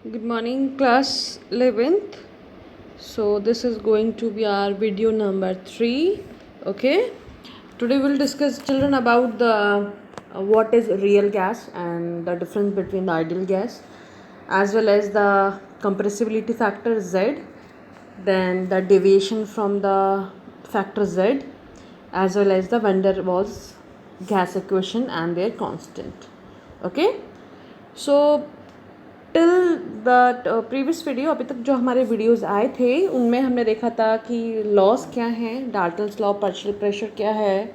Good morning, class 11th. So, this is going to be our video number 3. Okay, today we'll discuss, children, about the what is real gas and the difference between the ideal gas, as well as the compressibility factor Z, then the deviation from the factor Z, as well as the van der Waals gas equation and their constant. Okay, so till the previous video, अभी तक जो हमारे videos आए थे उनमें हमने देखा था कि लॉस क्या हैं, डाल्टन्स लॉ, पार्शियल प्रेशर क्या है,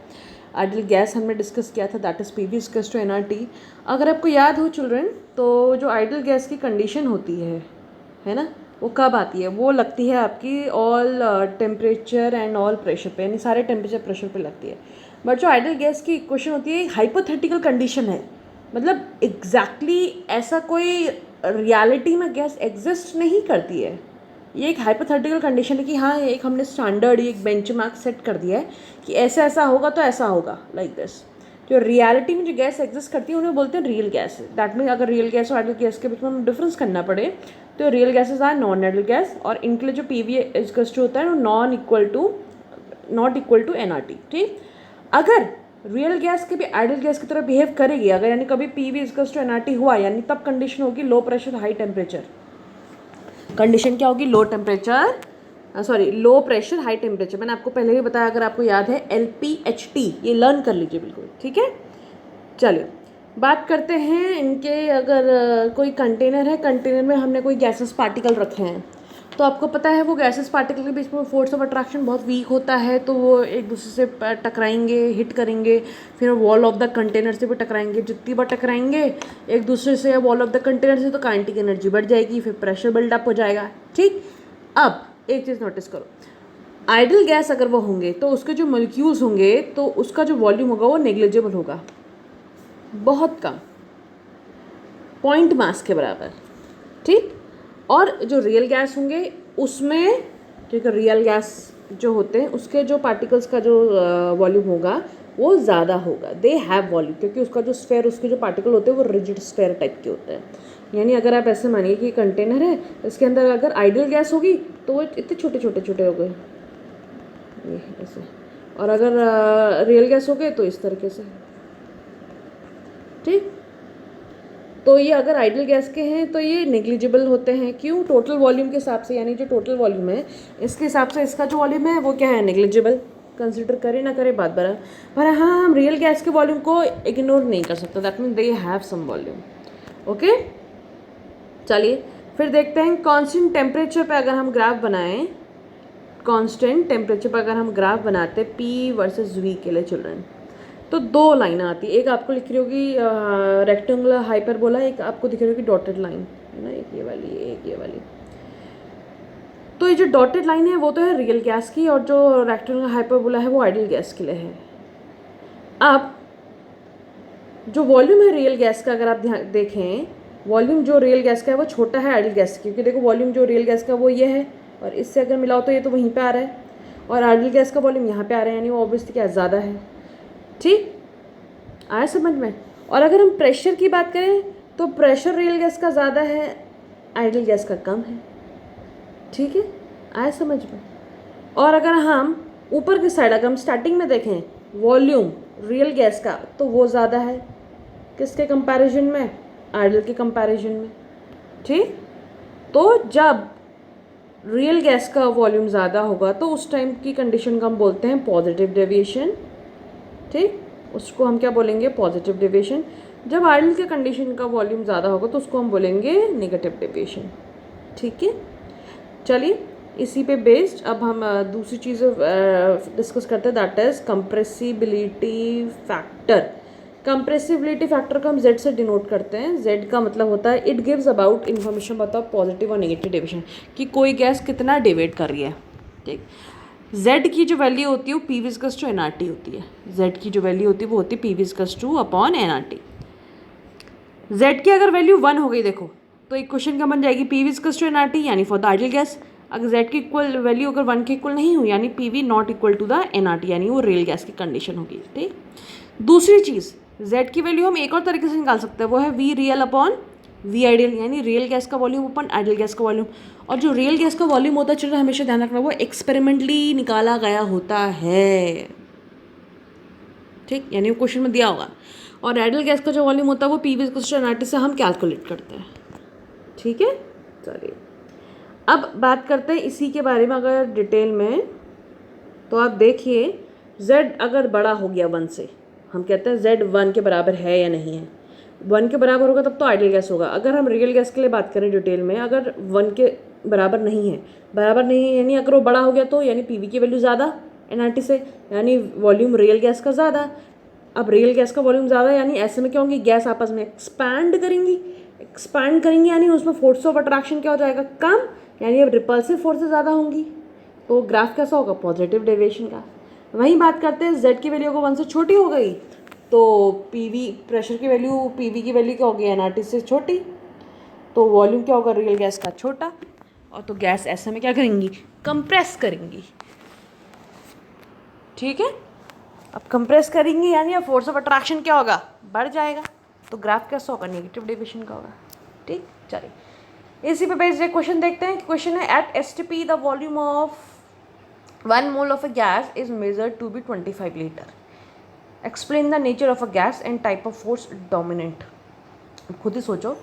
आइडियल गैस हमने डिस्कस किया था, that is PV equals to NRT. अगर आपको याद हो चिल्ड्रन, तो जो आइडियल गैस की कंडीशन होती है ना, वो कब आती है? वो लगती है आपकी all temperature and all pressure पे, यानी सारे टेम्परेचर प्रेशर पे लगती है। बट जो आइडियल गैस की इक्वेशन होती है हाइपोथेटिकल कंडीशन है, मतलब एग्जैक्टली ऐसा कोई रियलिटी में गैस एग्जिस्ट नहीं करती है। ये एक हाइपोथेटिकल कंडीशन है कि हाँ, एक हमने स्टैंडर्ड, एक बेंचमार्क सेट कर दिया है कि ऐसा ऐसा होगा तो ऐसा होगा, लाइक दिस। जो रियलिटी में जो गैस एग्जिस्ट करती है उन्हें बोलते हैं रियल गैस। दैट मीन अगर रियल गैस और आइडियल गैस के बीच में हम डिफरेंस करना पड़े तो real gases are non ideal gas, और इनके लिए जो पीवी इक्वल्स टू होता है वो नॉट इक्वल टू एनआरटी। ठीक, अगर रियल गैस के भी आइडियल गैस की तरह बिहेव करेगी, अगर यानी कभी पीवी इक्वल्स टू एनआरटी हुआ, यानी तब कंडीशन होगी low pressure high temperature. Condition क्या होगी? Low pressure high temperature. मैंने आपको पहले ही बताया, अगर आपको याद है, LPHT, ये लर्न कर लीजिए बिल्कुल, ठीक है। चलिए बात करते हैं इनके। अगर कोई कंटेनर है, कंटेनर में हमने कोई गैसेस पार्टिकल रखे हैं, तो आपको पता है वो गैसेस पार्टिकल के बीच में फोर्स ऑफ अट्रैक्शन बहुत वीक होता है, तो वो एक दूसरे से टकराएंगे, हिट करेंगे, फिर वॉल ऑफ द कंटेनर से भी टकराएंगे। जितनी बार टकराएंगे एक दूसरे से वॉल ऑफ द कंटेनर से, तो काइनेटिक एनर्जी बढ़ जाएगी, फिर प्रेशर बिल्डअप हो जाएगा। ठीक, अब एक चीज़ नोटिस करो, आइडियल गैस अगर वो होंगे तो उसके जो मॉलिक्यूल्स होंगे, तो उसका जो वॉल्यूम होगा वो नेग्लिजिबल होगा, बहुत कम, पॉइंट मास के बराबर। ठीक, और जो रियल गैस होंगे उसमें, ठीक है, रियल गैस जो होते हैं उसके जो पार्टिकल्स का जो वॉल्यूम होगा वो ज़्यादा होगा। दे हैव वॉल्यूम, क्योंकि उसका जो स्फेयर, उसके जो पार्टिकल होते हैं वो रिजिड स्फेयर टाइप के होते हैं। यानी अगर आप ऐसे मानिए कि कंटेनर है, इसके अंदर अगर आइडियल गैस होगी तो वो इतने छोटे छोटे छोटे हो गए, ये ऐसे, और अगर रियल गैस हो गए तो इस तरीके से। ठीक, तो ये अगर आइडियल गैस के हैं तो ये नेग्लिजिबल होते हैं। क्यों? टोटल वॉल्यूम के हिसाब से, यानी जो टोटल वॉल्यूम है इसके हिसाब से इसका जो वॉल्यूम है वो क्या है? नेग्लिजिबल। कंसिडर करे ना करे बात बराबर, पर हाँ, हम रियल गैस के वॉल्यूम को इग्नोर नहीं कर सकते, that mean they have some volume. Okay, चलिए फिर देखते हैं कांस्टेंट टेम्परेचर पे अगर हम ग्राफ बनाएं, कांस्टेंट टेम्परेचर पर अगर हम ग्राफ बनाते P वर्सेस V के लिए चिल्ड्रन, तो दो लाइन आती है। एक आपको लिख रही होगी रेक्टेंगुलर हाइपरबोला, एक आपको दिख रही होगी डॉटेड लाइन, है ना, एक ये वाली, एक ये वाली। तो ये जो डॉटेड लाइन है वो तो है रियल गैस की, और जो रेक्टेंगुलर हाइपरबोला है वो आइडियल गैस के लिए है। अब जो वॉल्यूम है रियल गैस का, अगर आप ध्यान देखें, वॉल्यूम जो रियल गैस का है वो छोटा है आइडियल गैस की, क्योंकि देखो वॉल्यूम जो रियल गैस का वो ये है, और इससे अगर मिलाओ तो ये तो वहीं पे आ रहा है, और आइडियल गैस का वॉल्यूम यहाँ पे आ रहा है, यानी वो ऑब्वियसली क्या ज़्यादा है। ठीक, आया समझ में? और अगर हम प्रेशर की बात करें तो प्रेशर रियल गैस का ज़्यादा है, आइडियल गैस का कम है। ठीक है, आया समझ में? और अगर हम ऊपर की साइड, अगर हम स्टार्टिंग में देखें वॉल्यूम रियल गैस का, तो वो ज़्यादा है किसके कंपैरिजन में? आइडियल के कंपैरिजन में। ठीक, तो जब रियल गैस का वॉल्यूम ज़्यादा होगा तो उस टाइम की कंडीशन को हम बोलते हैं पॉजिटिव डेविएशन। ठीक, उसको हम क्या बोलेंगे? Positive deviation. जब आइडियल के कंडीशन का वॉल्यूम ज़्यादा होगा तो उसको हम बोलेंगे नेगेटिव डेविएशन। ठीक है, चलिए इसी पे बेस्ड अब हम दूसरी चीज़ डिस्कस करते हैं, that is compressibility factor. Compressibility factor को हम Z से डिनोट करते हैं। Z का मतलब होता है इट गिव्स अबाउट इन्फॉर्मेशन बताओ पॉजिटिव और नेगेटिव डेविएशन, कि कोई गैस कितना डेविएट कर रही है। ठीक, Z की जो वैल्यू होती है वो PV इक्वल्स टू NRT होती है। Z की जो वैल्यू होती है वो होती है PV equals two upon NRT। Z की अगर वैल्यू 1 हो गई देखो, तो इक्वेशन क्या बन जाएगी? PV इक्वल्स टू NRT, यानी फॉर द आइडियल गैस। अगर Z की इक्वल वैल्यू अगर 1 के इक्वल नहीं हुई, यानी PV not equal to the NRT, यानी वो रियल गैस की कंडीशन होगी। ठीक, दूसरी चीज़, Z की वैल्यू हम एक और तरीके से निकाल सकते हैं, वो है V real upon V ideal यानी रियल गैस का वॉल्यूम अपन आइडियल गैस का वॉल्यूम। और जो रियल गैस का वॉल्यूम होता है चिल्ड्रन हमेशा ध्यान रखना वो एक्सपेरिमेंटली निकाला गया होता है, ठीक, यानी वो क्वेश्चन में दिया होगा। और आइडियल गैस का जो वॉल्यूम होता है वो पी वी इक्वल्स टू से हम कैलकुलेट करते हैं, ठीक है। चलिए अब बात करते हैं इसी के बारे में अगर डिटेल में, तो आप देखिए z अगर बड़ा हो गया 1 से, हम कहते हैं z 1 के बराबर है या नहीं है। 1 के बराबर होगा तब तो आइडियल गैस होगा। अगर हम रियल गैस के लिए बात करें डिटेल में, अगर 1 के बराबर नहीं है यानी अगर वो बड़ा हो गया तो यानी पीवी की वैल्यू ज़्यादा एनआरटी से, यानी वॉल्यूम रियल गैस का ज़्यादा। अब रियल गैस का वॉल्यूम ज़्यादा यानी ऐसे में क्या होंगी, गैस आपस में एक्सपैंड करेंगी यानी उसमें फोर्स ऑफ अट्रैक्शन क्या हो जाएगा, कम, यानी अब रिपल्सिव फोर्सेस ज़्यादा होंगी, तो ग्राफ कैसा होगा, पॉजिटिव डेविएशन का। वहीं बात करते हैं z की वैल्यू को 1 से छोटी हो गई तो पीवी प्रेशर की वैल्यू पीवी की वैल्यू क्या होगी, एनआरटी से छोटी, तो वॉल्यूम क्या होगा रियल गैस का छोटा, और तो गैस ऐसे में क्या करेंगी, कंप्रेस करेंगी, ठीक है। अब कंप्रेस करेंगी यानी अब फोर्स ऑफ अट्रैक्शन क्या होगा, बढ़ जाएगा, तो ग्राफ कैसा होगा, नेगेटिव डेविएशन का होगा, ठीक। चलिए इसी पे बेस्ड एक क्वेश्चन देखते हैं। क्वेश्चन है at STP the volume of 1 mole of a gas is measured to be 25 liter. Explain the nature of a gas and type of force dominant. खुद ही सोचो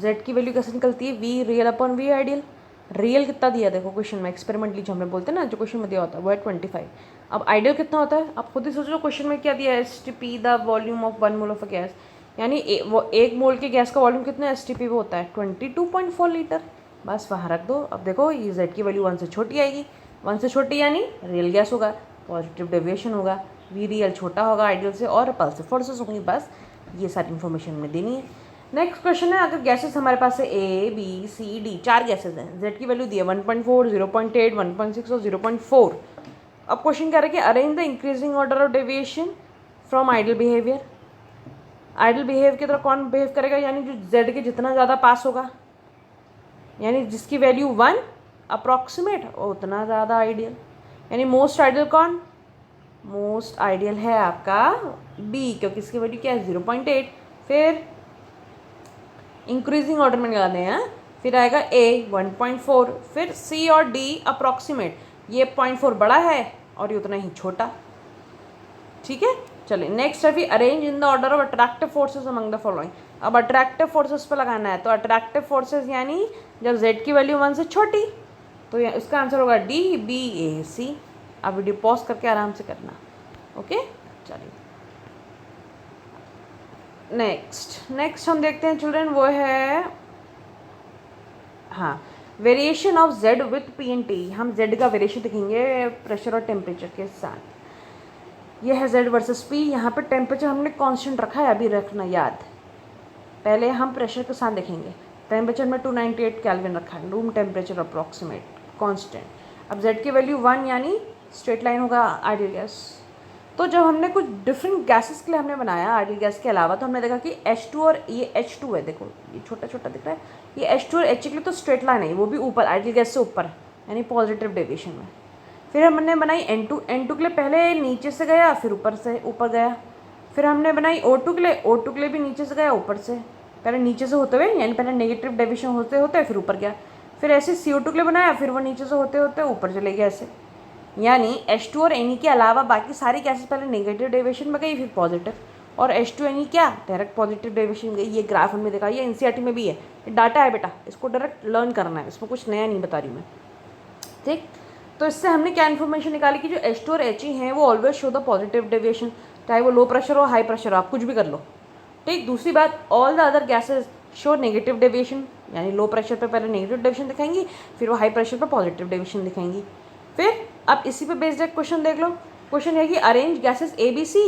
z की वैल्यू कैसे निकलती है, v real upon v ideal. Real कितना दिया देखो question में, एक्सपेरिमेंटली जो हमें बोलते हैं ना, जो क्वेश्चन में दिया होता है वो है 25। अब आइडियल कितना होता है, आप खुद ही सोचो क्वेश्चन में क्या दिया है, S T P the volume of 1 mole of a gas, यानी वो 1 मोल के गैस का वॉल्यूम कितना एस टी पी वो होता है 22.4 लीटर। बस वहाँ रख दो। अब देखो ये z की वैल्यू 1 से छोटी आएगी, 1 से छोटी यानी रियल गैस होगा, पॉजिटिव डेविएशन होगा, वी रियल छोटा होगा आइडियल से, और रिपल्सिव फोर्सेस होंगी। बस ये सारी इन्फॉर्मेशन में देनी है। नेक्स्ट क्वेश्चन है, अगर गैसेस हमारे पास है A B C D, 4 gases हैं, जेड की वैल्यू दी है 1.4, 0.8, 1.6 और 0.4। अब क्वेश्चन कह रहा है कि arrange the increasing order of deviation from ideal behaviour. Ideal behave की तरह कौन बिहेव करेगा, यानी जो जेड के जितना ज़्यादा पास होगा, यानी जिसकी वैल्यू 1 अप्रॉक्सीमेट उतना ज़्यादा आइडियल, यानी मोस्ट आइडियल कौन, मोस्ट आइडियल है आपका बी, क्योंकि इसकी वैल्यू क्या है 0.8। फिर इंक्रीजिंग ऑर्डर में लगाते हैं, फिर आएगा ए 1.4, फिर सी और डी अप्रॉक्सीमेट, ये 0.4 बड़ा है और ये उतना ही छोटा, ठीक है। चलिए नेक्स्ट है, arrange in the order of attractive forces among the following. अब अट्रैक्टिव फोर्सेस पे लगाना है, तो अट्रैक्टिव फोर्सेस यानी जब जेड की वैल्यू 1 से छोटी, तो इसका आंसर होगा डी बी ए सी। अब वीडियो पॉज करके आराम से करना, ओके। चलिए नेक्स्ट हम देखते हैं चिल्ड्रन, वो है हाँ variation of Z with P N T. हम जेड का वेरिएशन देखेंगे प्रेशर और टेम्परेचर के साथ। ये है जेड वर्सेस पी, यहाँ पर टेम्परेचर हमने कांस्टेंट रखा है, अभी रखना याद। पहले हम प्रेशर के साथ देखेंगे, टेम्परेचर में 298 केल्विन रखा है, रूम टेम्परेचर अप्रॉक्सीमेट कांस्टेंट। अब जेड की वैल्यू 1 यानी स्ट्रेट लाइन होगा आइडियल गैस। तो जब हमने कुछ डिफरेंट गैसेस के लिए हमने बनाया आइडियल गैस के अलावा, तो हमने देखा कि H2 और ये H2 है, देखो ये छोटा छोटा दिख रहा है, ये H2 और H के लिए तो स्ट्रेट लाइन है, वो भी ऊपर आइडियल गैस से ऊपर यानी पॉजिटिव डेविएशन में। फिर हमने बनाई N2 के लिए पहले नीचे से गया फिर ऊपर से ऊपर गया। फिर हमने बनाई O2 के लिए भी नीचे से गया ऊपर से, पहले नीचे से होते हुए यानी पहले नेगेटिव डेविएशन होते होते फिर ऊपर गया। फिर ऐसे CO2 के लिए बनाया, फिर वो नीचे से होते होते ऊपर चले गया ऐसे, यानी H2 और Ne के अलावा बाकी सारी गैसेस पहले नेगेटिव डेविएशन में गई फिर पॉजिटिव, और H2 Ne क्या डायरेक्ट पॉजिटिव डेविएशन गई। ये ग्राफ हमने देखा, ये एनसीईआरटी में भी है, ये डाटा है बेटा, इसको डायरेक्ट लर्न करना है, इसमें कुछ नया नहीं बता रही मैं, ठीक। तो इससे हमने क्या इन्फॉर्मेशन निकाली कि जो H2 और He हैं वो always show the positive deviation, चाहे वो लो प्रेशर हो हाई प्रेशर हो, आप कुछ भी कर लो, ठीक। दूसरी बात, all the other gases show negative deviation, यानी लो प्रेशर पे पहले नेगेटिव डेविएशन दिखाएंगी फिर वो हाई प्रेशर पे पॉजिटिव डेविएशन दिखाएंगी। फिर अब इसी पे बेस्ड एक क्वेश्चन देख लो। क्वेश्चन है कि arrange gases A B C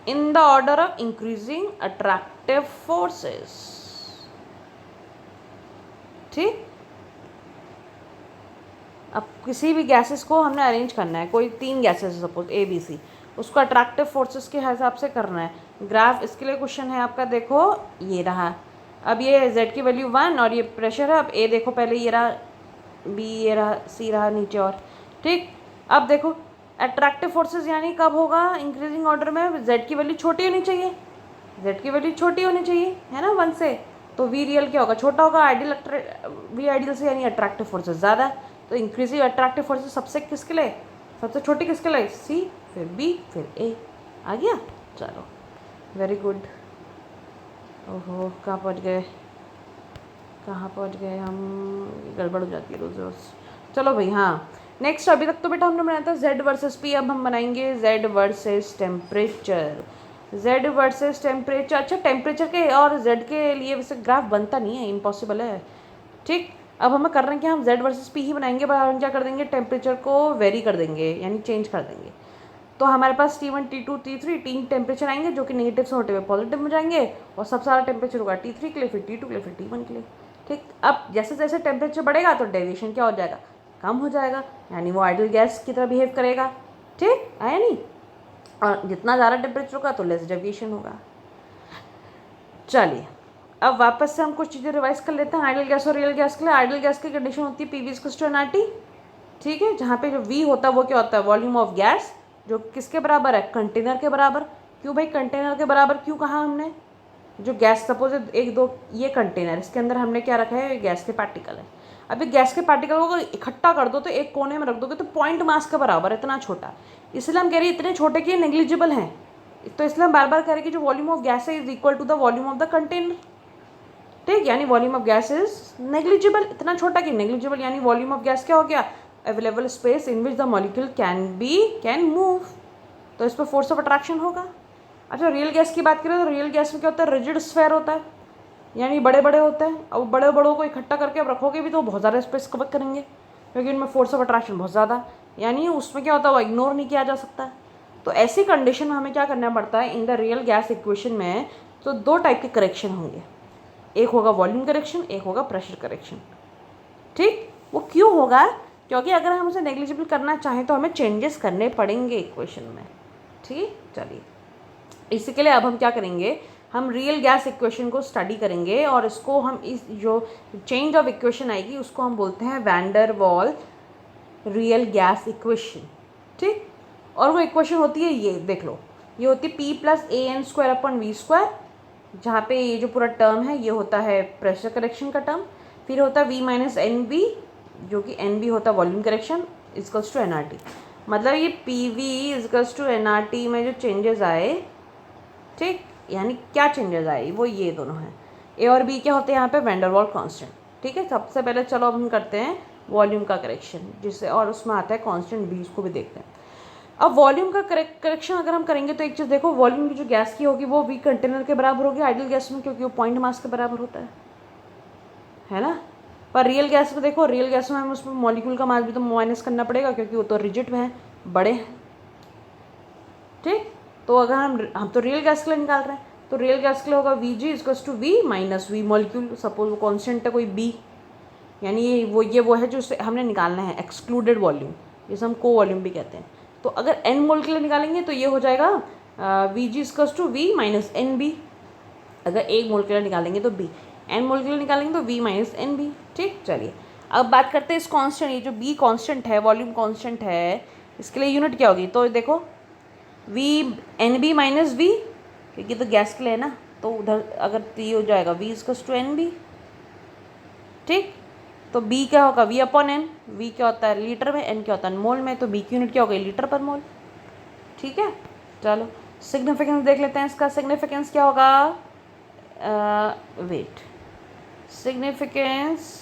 in the order of increasing attractive forces, ठीक। अब किसी भी गैसेस को हमने अरेंज करना है, कोई 3 gases suppose A B C, उसको अट्रैक्टिव फोर्सेस के हिसाब से करना है। ग्राफ इसके लिए क्वेश्चन है आपका, देखो ये रहा, अब ये जेड की वैल्यू 1 और ये प्रेशर है। अब ए देखो पहले ये रहा, बी ये रहा, सी रहा नीचे और, ठीक। अब देखो अट्रैक्टिव फोर्सेस यानी कब होगा इंक्रीजिंग ऑर्डर में, जेड की वैल्यू छोटी होनी चाहिए, जेड की वैल्यू छोटी होनी चाहिए, है ना, 1 से। तो वी रियल क्या होगा, छोटा होगा। आइडियल वी आइडियल से यानी अट्रैक्टिव फोर्सेस ज़्यादा, तो इंक्रीजिंग अट्रैक्टिव फोर्सेस सबसे किसके लिए, सबसे छोटी किसके लिए, सी, फिर बी, फिर ए। आ गया, चलो वेरी गुड। ओहो कहाँ पहुँच गए, कहाँ पहुँच गए हम, गड़बड़ हो जाती है रोज़ रोज़। चलो भाई, हाँ नेक्स्ट, अभी तक तो बेटा हमने बनाया था जेड वर्सेस पी, अब हम बनाएंगे Z versus temperature. Z versus temperature, अच्छा टेम्परेचर के और जेड के लिए वैसे ग्राफ बनता नहीं है, इम्पॉसिबल है, ठीक। अब हमें कर रहे हैं कि हम जेड वर्सेस पी ही बनाएंगे, पर हम क्या कर देंगे, टेम्परेचर को वेरी कर देंगे, यानी चेंज कर देंगे। तो हमारे पास T1 T2 T3 तीन टेम्परेचर आएंगे जो कि नेगेटिव से होते हुए पॉजिटिव में जाएंगे, और सब सारा टेम्परेचर होगा T3 के लिए, फिर T2 के लिए, फिर T1 के लिए, ठीक। अब जैसे जैसे टेम्परेचर बढ़ेगा तो डेविएशन क्या हो जाएगा, कम हो जाएगा, यानी वो आइडियल गैस की तरह बिहेव करेगा, ठीक, आया नहीं। और जितना ज़्यादा टेम्परेचर होगा तो लेस डेविएशन होगा। चलिए अब वापस से हम कुछ चीज़ें रिवाइज कर लेते हैं आइडियल गैस और रियल गैस के लिए। आइडियल गैस की कंडीशन होती है PV = nRT, ठीक है, जहाँ पे जो V होता है वो क्या होता है, वॉल्यूम ऑफ गैस, जो किसके बराबर है, कंटेनर के बराबर। क्यों भाई कंटेनर के बराबर क्यों कहा हमने, जो गैस सपोज एक दो ये कंटेनर, इसके अंदर हमने क्या रखा है, गैस के पार्टिकल है। अभी गैस के पार्टिकल को इकट्ठा कर दो तो एक कोने में रख दोगे तो पॉइंट मास के बराबर है, इतना छोटा, इसलिए हम कह रहे हैं इतने छोटे कि नेग्लिजिबल हैं। तो इसलिए हम बार बार कह रहे हैं कि जो वॉल्यूम ऑफ गैस है is equal to the volume of the container, ठीक, यानी volume of gas is negligible, इतना छोटा कि नेग्लिजिबल, यानी वॉल्यूम ऑफ गैस क्या हो गया, available space in which the molecule can move, तो इस पर फोर्स ऑफ अट्रैक्शन होगा। अच्छा रियल गैस की बात करें तो रियल गैस में क्या होता है, रिजिड स्फेयर होता है, यानी बड़े बड़े होते हैं। अब बड़े बड़ों को इकट्ठा करके अब रखोगे भी तो बहुत ज़्यादा स्पेस कवर करेंगे, क्योंकि उनमें फोर्स ऑफ अट्रैक्शन बहुत ज़्यादा, यानी उसमें क्या होता है वो इग्नोर नहीं किया जा सकता। तो ऐसी कंडीशन में हमें क्या करना पड़ता है in the real gas equation में, तो दो टाइप के करेक्शन होंगे, एक होगा वॉल्यूम करेक्शन, एक होगा प्रेशर करेक्शन, ठीक। वो क्यों होगा, क्योंकि अगर हम उसे नेग्लिजिबल करना चाहें तो हमें चेंजेस करने पड़ेंगे इक्वेशन में, ठीक। चलिए इसी के लिए अब हम क्या करेंगे, हम रियल गैस इक्वेशन को स्टडी करेंगे, और इसको हम इस जो चेंज ऑफ इक्वेशन आएगी उसको हम बोलते हैं वैन डर वाल रियल गैस इक्वेशन, ठीक। और वो इक्वेशन होती है ये देख लो, ये होती है P + AN² / V², जहाँ पे ये जो पूरा टर्म है ये होता है प्रेशर करेक्शन का टर्म, फिर होता है V - NB, जो कि NB होता है वॉल्यूम करेक्शन, = nRT। मतलब ये PV = nRT में जो चेंजेस आए, ठीक, यानी क्या चेंजेस आए, वो ये दोनों हैं। A और B क्या होते हैं यहाँ पे, वैन डर वाल कांस्टेंट, ठीक है। सबसे पहले चलो अब हम करते हैं वॉल्यूम का करेक्शन, जिससे और उसमें आता है कांस्टेंट B, उसको भी देखते हैं। अब वॉल्यूम का करेक्शन अगर हम करेंगे तो एक चीज़ देखो, वॉल्यूम की जो गैस की होगी वो V कंटेनर के बराबर होगी आइडियल गैस में, क्योंकि वो पॉइंट मास के बराबर होता है ना। पर रियल गैस में देखो, रियल गैस में हमें उसमें मॉलिक्यूल का मास भी तो माइनस करना पड़ेगा, क्योंकि वो तो रिजिड में है, बड़े हैं, ठीक। तो अगर हम तो रियल गैस के लिए निकाल रहे हैं, तो रियल गैस के लिए होगा Vg = V - V molecule, suppose वो कॉन्स्टेंट है कोई B, यानी ये वो है जो हमने निकालना है एक्सक्लूडेड वॉल्यूम, जिसे हम को वॉल्यूम भी कहते हैं। तो अगर n मोल के लिए निकालेंगे तो ये हो जाएगा Vg = V - NB, अगर 1 मोल के लिए निकालेंगे तो B, n मोल के लिए निकालेंगे तो V - NB, ठीक। चलिए अब बात करते हैं इस कांस्टेंट, ये जो B कांस्टेंट है, वॉल्यूम कांस्टेंट है, इसके लिए यूनिट क्या होगी, तो देखो V NB - V, क्योंकि तो गैस के लिए है ना, तो उधर अगर ये हो जाएगा V = NB, ठीक। तो B क्या होगा, V/N, V क्या होता है लीटर में, N क्या होता है मोल में, तो B की यूनिट क्या हो गई, लीटर पर मोल, ठीक है। चलो सिग्निफिकेंस देख लेते हैं इसका, सिग्निफिकेंस क्या होगा, वेट, सिग्निफिकेंस,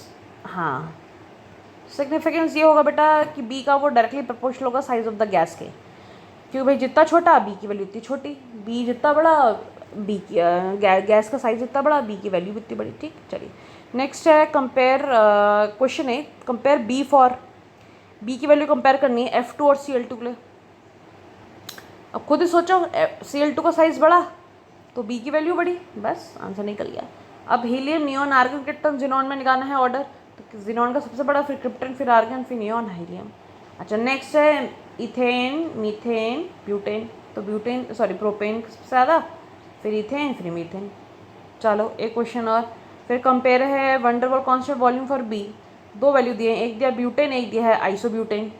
हाँ सिग्निफिकेंस ये होगा बेटा कि B का वो डायरेक्टली प्रोपोर्शनल होगा साइज ऑफ द गैस के, क्योंकि भाई जितना छोटा B की वैल्यू उतनी छोटी, B जितना बड़ा B की गैस का साइज जितना बड़ा B की वैल्यू उतनी बड़ी, ठीक। चलिए नेक्स्ट है कंपेयर, क्वेश्चन है कंपेयर B फॉर, B की वैल्यू कंपेयर करनी है F2 और Cl2 के लिए। अब खुद ही सोचो, Cl2 का साइज़ बड़ा तो B की वैल्यू बड़ी, बस आंसर निकल गया। अब helium, neon, argon, krypton, xenon में निकालना है ऑर्डर, तो जिनॉन का सबसे बड़ा, फिर क्रिप्टन, फिर आर्गन, फिर नियॉन, हीलियम। अच्छा नेक्स्ट है इथेन, मीथेन, ब्यूटेन, तो ब्यूटेन प्रोपेन सबसे ज़्यादा, फिर इथेन, फिर मीथेन। चलो एक क्वेश्चन और, फिर कंपेयर है वैन डर वाल कांस्टेंट वॉल्यूम फॉर B, दो वैल्यू दिए हैं, एक दिया ब्यूटेन, एक दिया है आइसोब्यूटेन,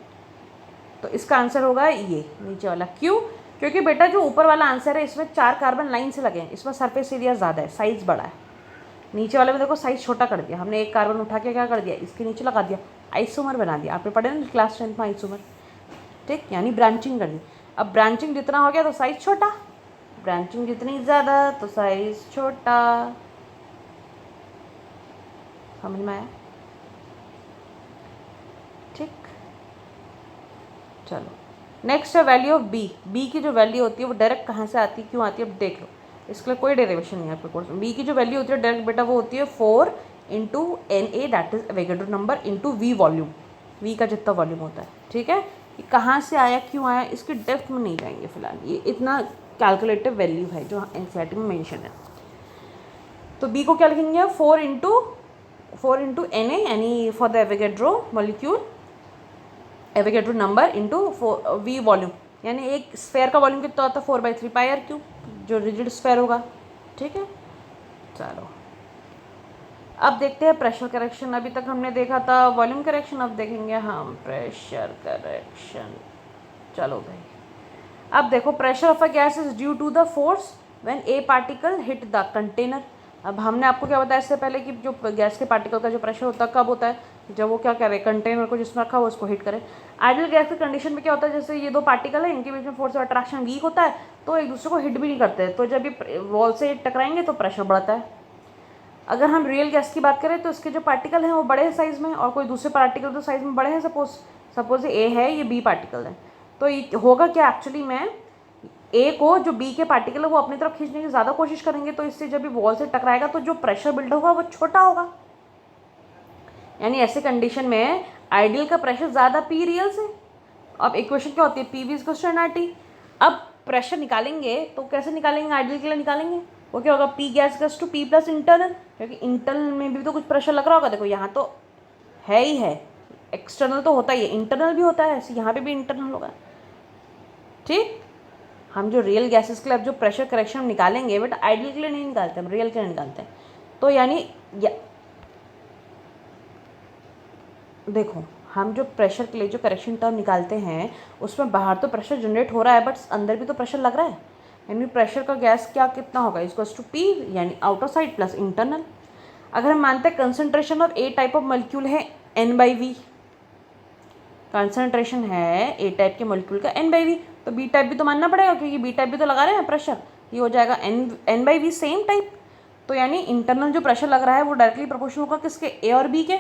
तो इसका आंसर होगा ये नीचे वाला। क्यों, क्योंकि बेटा जो ऊपर वाला आंसर है इसमें 4 कार्बन लाइन से लगे हैं, इसमें सरफेस एरिया ज़्यादा है, साइज़ बड़ा है। नीचे वाले में देखो साइज़ छोटा कर दिया हमने, एक कार्बन उठा के क्या कर दिया, इसके नीचे लगा दिया, आइसोमर बना दिया। आपने पढ़े ना क्लास 10th में आइसोमर, ठीक, यानी ब्रांचिंग कर दी। अब ब्रांचिंग जितना हो गया तो साइज़ छोटा, ब्रांचिंग जितनी ज़्यादा तो साइज़ छोटा। समझ में आया? ठीक, चलो नेक्स्ट है वैल्यू ऑफ बी। बी की जो वैल्यू होती है वो डायरेक्ट कहाँ से आती है, क्यों आती है, अब देख लो, इसके लिए कोई डेरिवेशन नहीं है आपके कोर्स में। बी की जो वैल्यू होती है डायरेक्ट बेटा वो होती है 4 into NA that is Avogadro number into V volume, V का जितना वॉल्यूम होता है। ठीक है, ये कहाँ से आया, क्यों आया, इसकी डेप्थ में नहीं जाएंगे फिलहाल, ये इतना कैलकुलेटिव वैल्यू है जो एनसीईआरटी में मेंशन है। तो बी को क्या लिखेंगे, 4 इंटू NA यानी for the Avogadro molecule, Avogadro number into V volume, यानी एक स्फेयर का वॉल्यूम कितना होता है 4/3 पाई आर क्यूब, जो रिजिड स्फेयर होगा। ठीक है, चलो अब देखते हैं प्रेशर करेक्शन। अभी तक हमने देखा था वॉल्यूम करेक्शन, अब देखेंगे हम प्रेशर करेक्शन। चलो भाई, अब देखो pressure of a gas is due to the force when a particle hit the container. अब हमने आपको क्या बताया इससे पहले कि जो गैस के पार्टिकल का जो प्रेशर होता है कब होता है, जब वो क्या करे, कंटेनर को जिसमें रखा हो उसको हिट करे। आइडियल गैस की कंडीशन में क्या होता है, जैसे ये दो पार्टिकल है, इनके बीच में फोर्स ऑफ अट्रैक्शन वीक होता है, तो एक दूसरे को हिट भी नहीं करते, तो जब ये वॉल से टकराएंगे तो प्रेशर बढ़ता है। अगर हम रियल गैस की बात करें तो इसके जो पार्टिकल हैं वो बड़े हैं साइज़ में, और कोई दूसरे पार्टिकल तो साइज़ में बड़े हैं, सपोज ए है, ये बी पार्टिकल है, तो ये होगा क्या एक्चुअली में, ए को जो बी के पार्टिकल है वो अपनी तरफ खींचने की ज़्यादा कोशिश करेंगे, तो इससे जब भी वॉल से टकराएगा तो जो प्रेशर बिल्ड होगा वो छोटा होगा। यानी ऐसे कंडीशन में आइडियल का प्रेशर ज़्यादा पी रियल से। अब इक्वेशन क्या होती है, P V is equals to NRT। अब प्रेशर निकालेंगे तो कैसे निकालेंगे, आइडियल के लिए निकालेंगे, वो क्या होगा, P gas equals to P plus internal, क्योंकि इंटरनल में भी तो कुछ प्रेशर लग रहा होगा। देखो यहाँ तो है ही है, एक्सटर्नल तो होता ही है, इंटरनल भी होता है, ऐसे यहाँ पे भी इंटरनल होगा। ठीक, हम जो रियल गैसेस के लिए अब जो प्रेशर करेक्शन निकालेंगे बट आइडियल के लिए नहीं निकालते, हम रियल के लिए निकालते हैं। तो यानी देखो हम जो प्रेशर के लिए जो करेक्शन टर्म निकालते हैं उसमें बाहर तो प्रेशर जनरेट हो रहा है बट अंदर भी तो प्रेशर लग रहा है, यानी प्रेशर का गैस क्या कितना होगा, इक्वल्स टू पी यानी आउटर साइड प्लस इंटरनल। अगर हम मानते हैं concentration of A type of molecule है N/V, कंसनट्रेशन है ए टाइप के मॉलिक्यूल का N/V, तो बी टाइप भी तो मानना पड़ेगा क्योंकि बी टाइप भी तो लगा रहे हैं प्रेशर, ये हो जाएगा N/V सेम टाइप। तो यानी इंटरनल जो प्रेशर लग रहा है वो डायरेक्टली प्रोपोर्शनल होगा किसके, ए और बी के।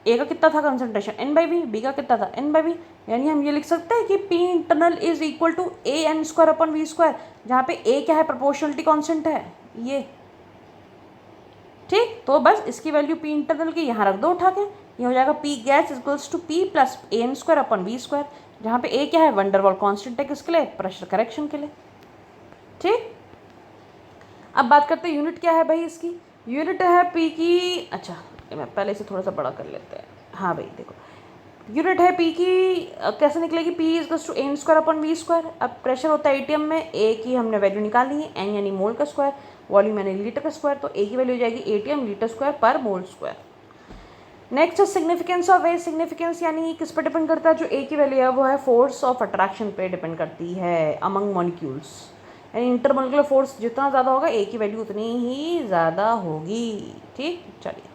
ए का कितना था कंसनट्रेशन N/V, बी का कितना था N/V, यानी हम ये लिख सकते हैं कि P internal is equal to AN²/V², जहाँ पे ए क्या है, प्रोपोर्शनलिटी कॉन्स्टेंट है ये। ठीक, तो बस इसकी वैल्यू पी इंटरनल की यहाँ रख दो उठा के, ये हो जाएगा P gas equals to P plus AN²/V², जहाँ पे ए क्या है, वंडर वॉल कॉन्स्टेंट है किसके लिए, प्रेशर करेक्शन के लिए। ठीक, अब बात करते हैं यूनिट क्या है भाई इसकी, यूनिट है पी की, अच्छा मैं पहले से थोड़ा सा बड़ा कर लेते हैं। हाँ भाई देखो, यूनिट है पी की, कैसे निकलेगी, पी इक्वल्स टू AN²/V²। अब प्रेशर होता है एटीएम में, ए की हमने वैल्यू निकालनी है, एन यानी मोल का स्क्वायर, वॉल्यूम यानी लीटर का स्क्वायर, तो ए की वैल्यू हो जाएगी एटीएम लीटर स्क्वायर पर mole square. Next significance of A, significance यानी किस पर डिपेंड करता है, जो ए की वैल्यू है वो है फोर्स ऑफ अट्रैक्शन पे डिपेंड करती है अमंग मॉलिक्यूल्स, यानी इंटरमोलिकुलर फोर्स जितना ज़्यादा होगा ए की वैल्यू उतनी ही ज़्यादा होगी। ठीक, चलिए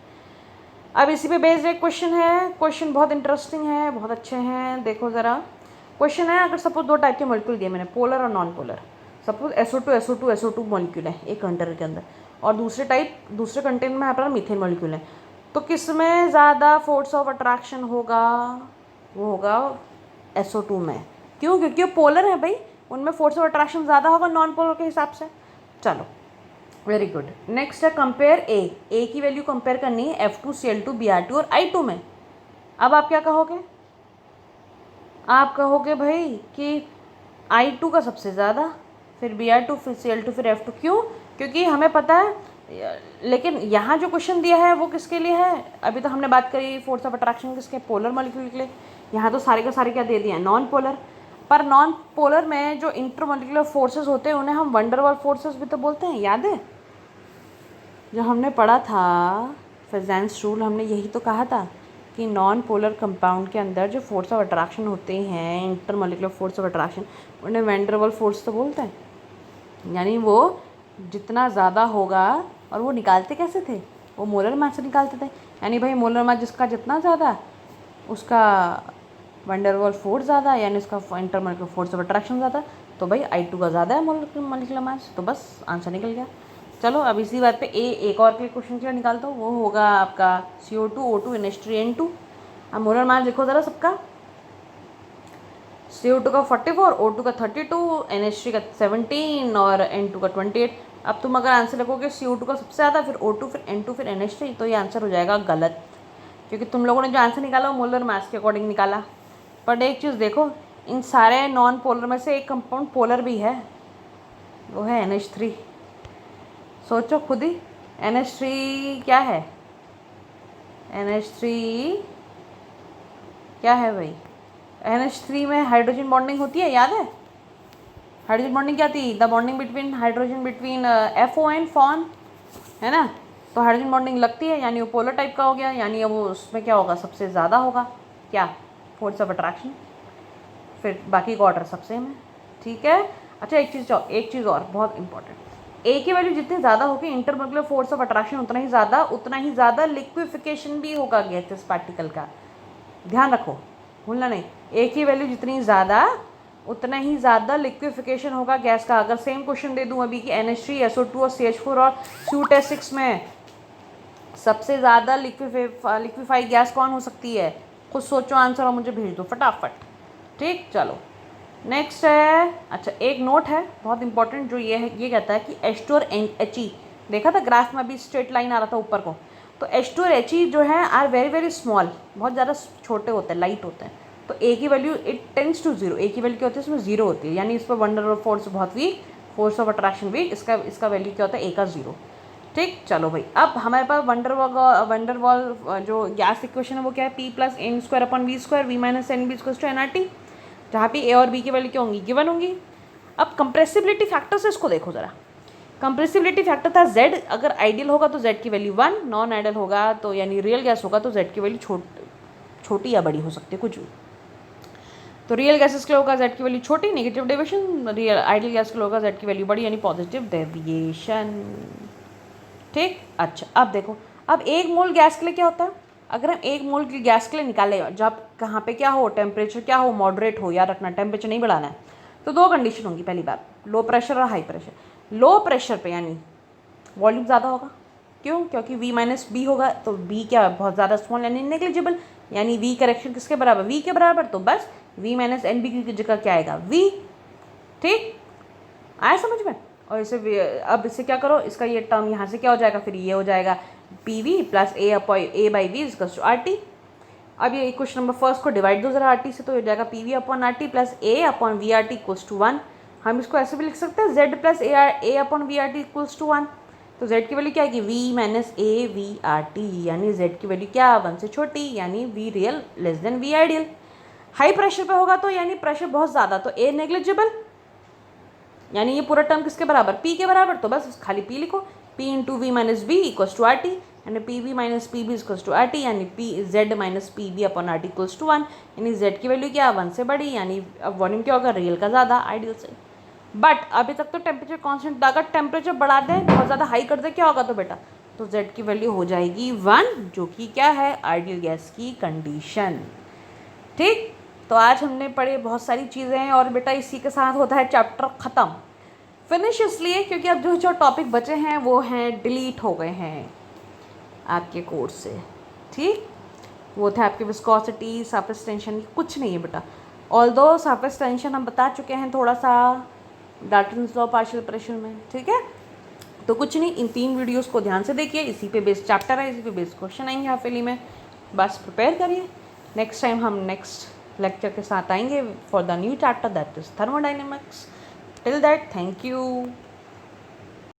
अब इसी पे बेस्ड एक क्वेश्चन है, क्वेश्चन बहुत इंटरेस्टिंग है, बहुत अच्छे हैं। देखो ज़रा क्वेश्चन है, अगर सपोज दो टाइप के मॉलिक्यूल दिए मैंने, पोलर और non polar, suppose SO2 molecule है एक कंटेनर के अंदर, और दूसरे कंटेनर में अपना मीथेन मॉलिक्यूल है, तो किस में ज़्यादा फोर्स ऑफ अट्रैक्शन होगा, वो होगा SO2 में। क्यों, क्योंकि वो पोलर है भाई, उनमें फोर्स ऑफ अट्रैक्शन ज़्यादा होगा नॉन पोलर के हिसाब से। चलो वेरी गुड, नेक्स्ट है कंपेयर ए की वैल्यू कंपेयर करनी है F2Cl2 Br2 और I2 में। अब आप क्या कहोगे, आप कहोगे भाई कि I2 का सबसे ज़्यादा, फिर Br2, फिर Cl2, फिर F2। क्यों, क्योंकि हमें पता है, लेकिन यहाँ जो क्वेश्चन दिया है वो किसके लिए है, अभी तो हमने बात करी फोर्स ऑफ अट्रैक्शन किसके, पोलर मॉलिक्यूल के लिए। यहाँ तो सारे के सारे क्या दे दिए हैं, नॉन पोलर। पर नॉन पोलर में जो इंटरमॉलिक्यूलर फोर्सेस होते हैं उन्हें हम वंडरवॉल फोर्सेस भी तो बोलते हैं, याद है जो हमने पढ़ा था फिजेंस रूल, हमने यही तो कहा था कि नॉन पोलर कंपाउंड के अंदर जो फोर्स ऑफ अट्रैक्शन होते हैं, इंटरमोलिकुलर फोर्स ऑफ अट्रैक्शन, उन्हें वैन डर वाल्स फोर्स तो बोलते हैं। यानी वो जितना ज़्यादा होगा, और वो निकालते कैसे थे, वो मोलर मास से निकालते थे। यानी भाई मोलर मास जिसका जितना ज़्यादा, उसका वैन डर वाल्स फोर्स ज़्यादा, यानी उसका इंटरमोलिकुलर फोर्स ऑफ अट्रैक्शन ज़्यादा। तो भाई I2 का ज़्यादा है मोलिकुलर मास, तो बस आंसर निकल गया। चलो अब इसी बात पे एक और के क्वेश्चन के लिए निकालता हूँ, वो होगा आपका CO2 O2 NH3 N2। अब मोलर मास देखो ज़रा सबका, CO2 का 44, O2 का 32, NH3 का 17 और N2 का 28। अब तुम अगर आंसर लिखोगे CO2 का सबसे ज़्यादा, फिर O2, फिर N2, फिर NH3, तो ये आंसर हो जाएगा गलत, क्योंकि तुम लोगों ने जो आंसर निकाला वो मोलर मास के अकॉर्डिंग निकाला। बट एक चीज़ देखो, इन सारे नॉन पोलर में से एक कंपाउंड पोलर भी है, वो है NH3। सोचो खुद ही, NH3 क्या है, NH3 क्या है भाई, NH3 में हाइड्रोजन बॉन्डिंग होती है, याद है? हाइड्रोजन बॉन्डिंग क्या थी, the bonding between hydrogen between FON फॉन, है ना? तो हाइड्रोजन बॉन्डिंग लगती है, यानी वो पोलर टाइप का हो गया, यानी वो उसमें क्या होगा, सबसे ज़्यादा होगा क्या, फोर्स ऑफ अट्रैक्शन। फिर बाकी का ऑर्डर सबसे में, ठीक है। अच्छा एक चीज़ और बहुत इंपॉर्टेंट, ए की वैल्यू जितनी ज़्यादा होगी इंटरमोलिकुलर फोर्स ऑफ अट्रैक्शन उतना ही ज़्यादा लिक्विफिकेशन भी होगा गैसेस पार्टिकल का, ध्यान रखो, भूलना नहीं। ए की वैल्यू जितनी ज़्यादा उतना ही ज़्यादा लिक्विफिकेशन होगा गैस का। अगर सेम क्वेश्चन दे दूँ अभी कि NH3 SO2 और CH4 और SU6 में सबसे ज़्यादा लिक्विफाई गैस कौन हो सकती है, खुद सोचो आंसर और मुझे भेज दो फटाफट, ठीक। चलो नेक्स्ट है, अच्छा एक नोट है बहुत इंपॉर्टेंट, जो ये है, ये कहता है कि H2 और He, देखा था ग्राफ में अभी स्ट्रेट लाइन आ रहा था ऊपर को, तो H2 और He जो है आर वेरी वेरी स्मॉल, बहुत ज़्यादा छोटे होते हैं, लाइट होते हैं। तो ए की value it tends to zero, A की वैल्यू क्या होती है, इसमें जीरो होती है, यानी इस पर वंडर ऑफ फोर्स बहुत weak, force of attraction weak, इसका वैल्यू क्या होता है, ए का जीरो, ठीक। चलो भाई अब हमारे पास वंडरवॉल जो गैस इक्वेशन है वो क्या है, P+N²/V², V - NB = nRT, जहाँ पे ए और बी की वैल्यू क्या होंगी, गिवन होंगी। अब कंप्रेसिबिलिटी फैक्टर से इसको देखो ज़रा, कंप्रेसिबिलिटी फैक्टर था Z, अगर आइडियल होगा तो Z की वैल्यू 1, नॉन आइडियल होगा तो यानी रियल गैस होगा तो Z की वैल्यू छोटी या बड़ी हो सकती है, कुछ भी। तो रियल गैसेस के लिए होगा Z की वैल्यू छोटी, negative deviation, real ideal gas के लिए होगा Z की वैल्यू बड़ी, यानी पॉजिटिव डेविएशन, ठीक। अच्छा अब देखो, अब एक मोल गैस के लिए क्या होता है, अगर हम एक मोल की गैस के लिए निकाले, जब कहाँ पे क्या हो, टेम्परेचर क्या हो, मॉडरेट हो, याद रखना टेम्परेचर नहीं बढ़ाना है, तो दो कंडीशन होंगी, पहली बात लो प्रेशर और हाई प्रेशर। लो प्रेशर पे यानी वॉल्यूम ज़्यादा होगा, क्यों, क्योंकि V - B होगा, तो B क्या बहुत ज़्यादा स्मॉल यानी नेग्लिजिबल, यानी V करेक्शन किसके बराबर, V के बराबर, तो बस V - NB की जगह क्या आएगा, V, ठीक, आया समझ में। और इसे अब इससे क्या करो, इसका ये टर्म यहाँ से क्या हो जाएगा, फिर ये हो जाएगा PV + A/V = RT। अब ये क्वेश्चन नंबर फर्स्ट को डिवाइड दो जरा RT से, तो हो जाएगा PV/RT + A/VRT = 1। हम इसको ऐसे भी लिख सकते हैं Z + A/VRT = 1। तो Z की वैल्यू क्या आएगी, V - AVRT, यानी Z की वैल्यू क्या 1 से छोटी, यानी V real < V ideal. High pressure पे होगा तो यानी प्रेशर बहुत ज़्यादा, तो A नेग्लिजिबल, यानी ये पूरा टर्म किसके बराबर, P के बराबर, तो बस खाली P लिखो, P × V - B = RT, यानी PV - PB = RT, यानी Z - PB/RT = 1, यानी Z की वैल्यू क्या 1 से बड़ी, यानी अब वॉल्यूम क्या होगा, रियल का ज़्यादा, आइडियल से। बट अभी तक तो टेम्परेचर कांस्टेंट था, अगर टेम्परेचर बढ़ा दें, बहुत ज़्यादा हाई कर दे, क्या होगा तो बेटा, तो Z की वैल्यू हो जाएगी 1, जो कि क्या है, आइडियल गैस की कंडीशन, ठीक। तो आज हमने पढ़े बहुत सारी चीज़ें, और बेटा इसी के साथ होता है चैप्टर ख़त्म, फिनिश इसलिए क्योंकि अब जो टॉपिक बचे हैं वो हैं डिलीट हो गए हैं आपके कोर्स से, ठीक। वो थे आपके विस्कोसिटी, सरफेस टेंशन, कुछ नहीं है बेटा, ऑल्दो सरफेस टेंशन हम बता चुके हैं थोड़ा सा डाल्टन्स लॉ पार्शियल प्रेशर में, ठीक है। तो कुछ नहीं, इन 3 वीडियोस को ध्यान से देखिए, इसी पे बेस्ड चैप्टर है, इसी पे बेस्ड क्वेश्चन आएंगे हाफिली में, बस प्रिपेयर करिए। नेक्स्ट टाइम हम नेक्स्ट लेक्चर के साथ आएंगे for the new chapter that is thermodynamics. Till that, thank you.